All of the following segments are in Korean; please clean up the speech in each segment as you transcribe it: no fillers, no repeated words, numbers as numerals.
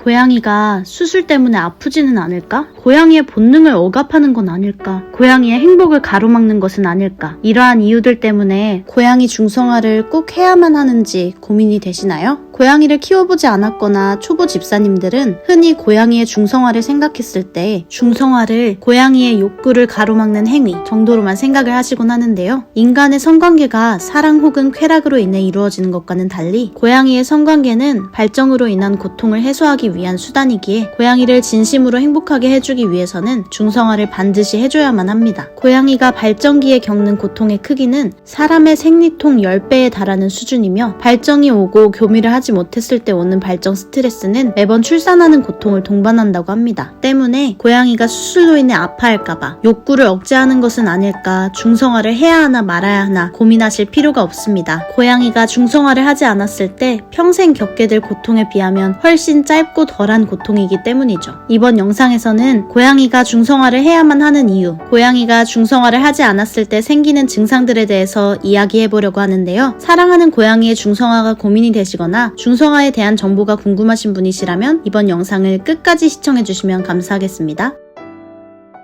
고양이가 수술 때문에 아프지는 않을까? 고양이의 본능을 억압하는 건 아닐까? 고양이의 행복을 가로막는 것은 아닐까? 이러한 이유들 때문에 고양이 중성화를 꼭 해야만 하는지 고민이 되시나요? 고양이를 키워보지 않았거나 초보 집사님들은 흔히 고양이의 중성화를 생각했을 때 중성화를 고양이의 욕구를 가로막는 행위 정도로만 생각을 하시곤 하는데요. 인간의 성관계가 사랑 혹은 쾌락으로 인해 이루어지는 것과는 달리 고양이의 성관계는 발정으로 인한 고통을 해소하기 위한 수단이기에 고양이를 진심으로 행복하게 해주기 위해서는 중성화를 반드시 해줘야만 합니다. 고양이가 발정기에 겪는 고통의 크기는 사람의 생리통 10배에 달하는 수준이며 발정이 오고 교미를 하지 못했을 때 오는 발정 스트레스는 매번 출산하는 고통을 동반한다고 합니다. 때문에 고양이가 수술로 인해 아파할까봐 욕구를 억제하는 것은 아닐까, 중성화를 해야 하나 말아야 하나 고민하실 필요가 없습니다. 고양이가 중성화를 하지 않았을 때 평생 겪게 될 고통에 비하면 훨씬 짧고 덜한 고통이기 때문이죠. 이번 영상에서는 고양이가 중성화를 해야만 하는 이유, 고양이가 중성화를 하지 않았을 때 생기는 증상들에 대해서 이야기해보려고 하는데요. 사랑하는 고양이의 중성화가 고민이 되시거나 중성화에 대한 정보가 궁금하신 분이시라면 이번 영상을 끝까지 시청해주시면 감사하겠습니다.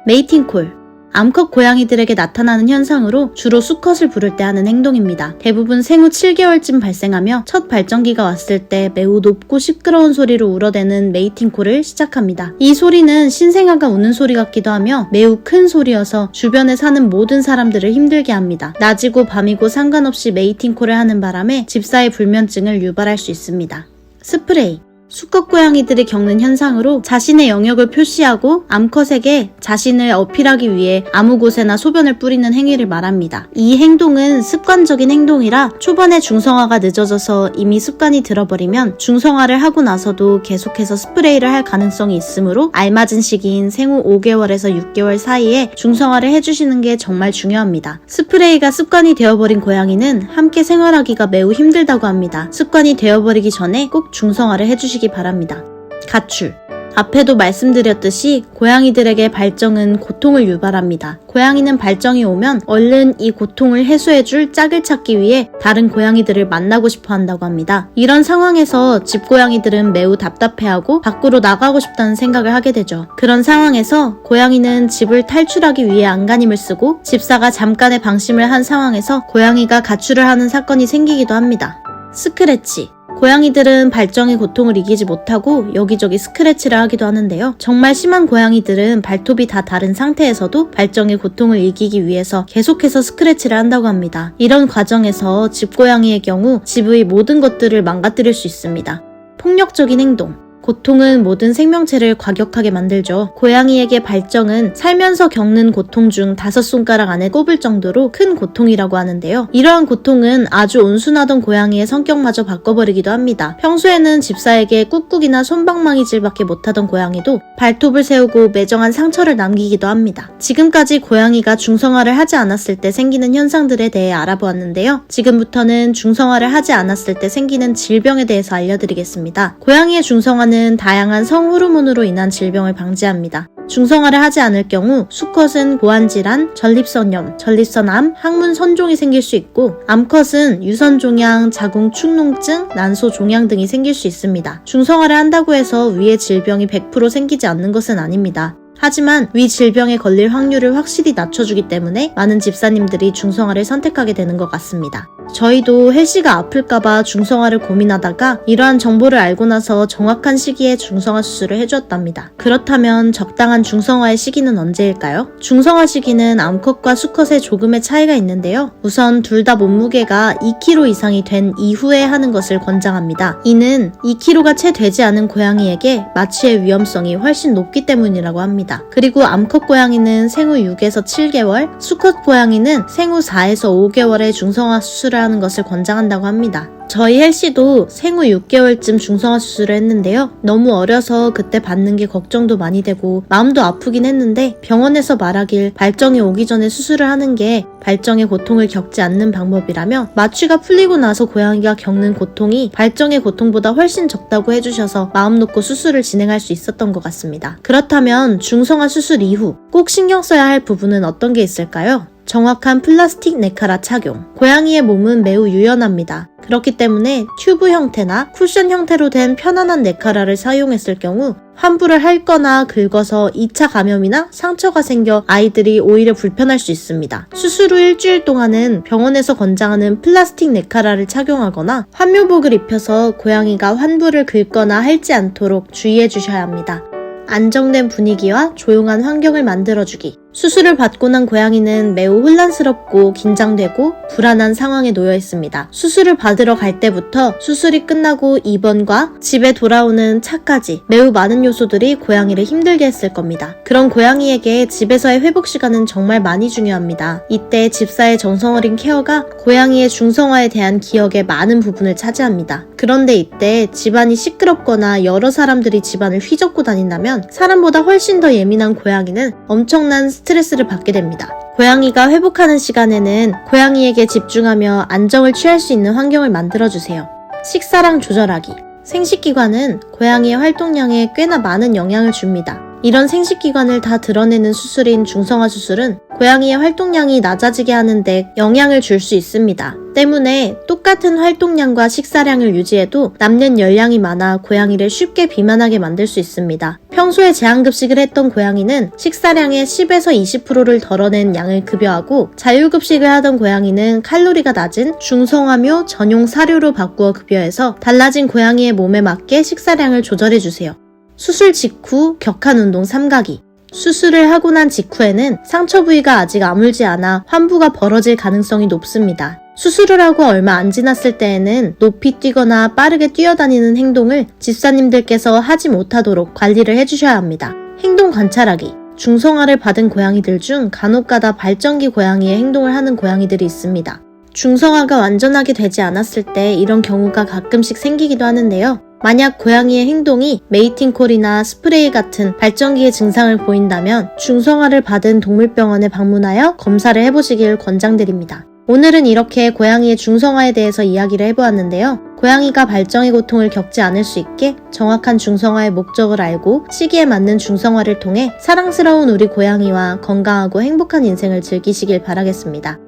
메이팅콜. 암컷 고양이들에게 나타나는 현상으로 주로 수컷을 부를 때 하는 행동입니다. 대부분 생후 7개월쯤 발생하며 첫 발정기가 왔을 때 매우 높고 시끄러운 소리로 울어대는 메이팅콜을 시작합니다. 이 소리는 신생아가 우는 소리 같기도 하며 매우 큰 소리여서 주변에 사는 모든 사람들을 힘들게 합니다. 낮이고 밤이고 상관없이 메이팅콜을 하는 바람에 집사의 불면증을 유발할 수 있습니다. 스프레이. 수컷 고양이들이 겪는 현상으로 자신의 영역을 표시하고 암컷에게 자신을 어필하기 위해 아무 곳에나 소변을 뿌리는 행위를 말합니다. 이 행동은 습관적인 행동이라 초반에 중성화가 늦어져서 이미 습관이 들어버리면 중성화를 하고 나서도 계속해서 스프레이를 할 가능성이 있으므로 알맞은 시기인 생후 5개월에서 6개월 사이에 중성화를 해주시는 게 정말 중요합니다. 스프레이가 습관이 되어버린 고양이는 함께 생활하기가 매우 힘들다고 합니다. 습관이 되어버리기 전에 꼭 중성화를 해주시기 바랍니다. 가출. 앞에도 말씀드렸듯이 고양이들에게 발정은 고통을 유발합니다. 고양이는 발정이 오면 얼른 이 고통을 해소해줄 짝을 찾기 위해 다른 고양이들을 만나고 싶어 한다고 합니다. 이런 상황에서 집고양이들은 매우 답답해하고 밖으로 나가고 싶다는 생각을 하게 되죠. 그런 상황에서 고양이는 집을 탈출하기 위해 안간힘을 쓰고 집사가 잠깐의 방심을 한 상황에서 고양이가 가출을 하는 사건이 생기기도 합니다. 스크래치. 고양이들은 발정의 고통을 이기지 못하고 여기저기 스크래치를 하기도 하는데요. 정말 심한 고양이들은 발톱이 다 다른 상태에서도 발정의 고통을 이기기 위해서 계속해서 스크래치를 한다고 합니다. 이런 과정에서 집고양이의 경우 집의 모든 것들을 망가뜨릴 수 있습니다. 폭력적인 행동. 고통은 모든 생명체를 과격하게 만들죠. 고양이에게 발정은 살면서 겪는 고통 중 5손가락 안에 꼽을 정도로 큰 고통이라고 하는데요. 이러한 고통은 아주 온순하던 고양이의 성격마저 바꿔버리기도 합니다. 평소에는 집사에게 꾹꾹이나 손방망이질밖에 못하던 고양이도 발톱을 세우고 매정한 상처를 남기기도 합니다. 지금까지 고양이가 중성화를 하지 않았을 때 생기는 현상들에 대해 알아보았는데요. 지금부터는 중성화를 하지 않았을 때 생기는 질병에 대해서 알려드리겠습니다. 고양이의 중성화는 다양한 성호르몬으로 인한 질병을 방지합니다. 중성화를 하지 않을 경우 수컷은 고환질환, 전립선염, 전립선암, 항문선종이 생길 수 있고 암컷은 유선종양, 자궁축농증, 난소종양 등이 생길 수 있습니다. 중성화를 한다고 해서 위의 질병이 100% 생기지 않는 것은 아닙니다. 하지만 위 질병에 걸릴 확률을 확실히 낮춰주기 때문에 많은 집사님들이 중성화를 선택하게 되는 것 같습니다. 저희도 헬시가 아플까봐 중성화를 고민하다가 이러한 정보를 알고 나서 정확한 시기에 중성화 수술을 해주었답니다. 그렇다면 적당한 중성화의 시기는 언제일까요? 중성화 시기는 암컷과 수컷의 조금의 차이가 있는데요. 우선 둘 다 몸무게가 2kg 이상이 된 이후에 하는 것을 권장합니다. 이는 2kg가 채 되지 않은 고양이에게 마취의 위험성이 훨씬 높기 때문이라고 합니다. 그리고 암컷 고양이는 생후 6에서 7개월, 수컷 고양이는 생후 4에서 5개월에 중성화 수술을 하는 것을 권장한다고 합니다. 저희 헬시도 생후 6개월쯤 중성화 수술을 했는데요. 너무 어려서 그때 받는 게 걱정도 많이 되고 마음도 아프긴 했는데 병원에서 말하길 발정이 오기 전에 수술을 하는 게 발정의 고통을 겪지 않는 방법이라며 마취가 풀리고 나서 고양이가 겪는 고통이 발정의 고통보다 훨씬 적다고 해주셔서 마음 놓고 수술을 진행할 수 있었던 것 같습니다. 그렇다면 중성화 수술 이후 꼭 신경 써야 할 부분은 어떤 게 있을까요? 정확한 플라스틱 네카라 착용. 고양이의 몸은 매우 유연합니다. 그렇기 때문에 튜브 형태나 쿠션 형태로 된 편안한 네카라를 사용했을 경우 환부를 핥거나 긁어서 2차 감염이나 상처가 생겨 아이들이 오히려 불편할 수 있습니다. 수술 후 일주일 동안은 병원에서 권장하는 플라스틱 네카라를 착용하거나 환묘복을 입혀서 고양이가 환부를 긁거나 핥지 않도록 주의해 주셔야 합니다. 안정된 분위기와 조용한 환경을 만들어주기. 수술을 받고 난 고양이는 매우 혼란스럽고 긴장되고 불안한 상황에 놓여 있습니다. 수술을 받으러 갈 때부터 수술이 끝나고 입원과 집에 돌아오는 차까지 매우 많은 요소들이 고양이를 힘들게 했을 겁니다. 그런 고양이에게 집에서의 회복 시간은 정말 많이 중요합니다. 이때 집사의 정성어린 케어가 고양이의 중성화에 대한 기억의 많은 부분을 차지합니다. 그런데 이때 집안이 시끄럽거나 여러 사람들이 집안을 휘젓고 다닌다면 사람보다 훨씬 더 예민한 고양이는 엄청난 스트레스를 받게 됩니다. 고양이가 회복하는 시간에는 고양이에게 집중하며 안정을 취할 수 있는 환경을 만들어주세요. 식사량 조절하기. 생식기관은 고양이의 활동량에 꽤나 많은 영향을 줍니다. 이런 생식기관을 다 드러내는 수술인 중성화 수술은 고양이의 활동량이 낮아지게 하는데 영향을 줄 수 있습니다. 때문에 똑같은 활동량과 식사량을 유지해도 남는 열량이 많아 고양이를 쉽게 비만하게 만들 수 있습니다. 평소에 제한급식을 했던 고양이는 식사량의 10에서 20%를 덜어낸 양을 급여하고 자율급식을 하던 고양이는 칼로리가 낮은 중성화묘 전용 사료로 바꾸어 급여해서 달라진 고양이의 몸에 맞게 식사량을 조절해주세요. 수술 직후 격한 운동 삼가기. 수술을 하고 난 직후에는 상처 부위가 아직 아물지 않아 환부가 벌어질 가능성이 높습니다. 수술을 하고 얼마 안 지났을 때에는 높이 뛰거나 빠르게 뛰어다니는 행동을 집사님들께서 하지 못하도록 관리를 해주셔야 합니다. 행동 관찰하기. 중성화를 받은 고양이들 중 간혹가다 발정기 고양이의 행동을 하는 고양이들이 있습니다. 중성화가 완전하게 되지 않았을 때 이런 경우가 가끔씩 생기기도 하는데요. 만약 고양이의 행동이 메이팅콜이나 스프레이 같은 발정기의 증상을 보인다면 중성화를 받은 동물병원에 방문하여 검사를 해보시길 권장드립니다. 오늘은 이렇게 고양이의 중성화에 대해서 이야기를 해보았는데요. 고양이가 발정의 고통을 겪지 않을 수 있게 정확한 중성화의 목적을 알고 시기에 맞는 중성화를 통해 사랑스러운 우리 고양이와 건강하고 행복한 인생을 즐기시길 바라겠습니다.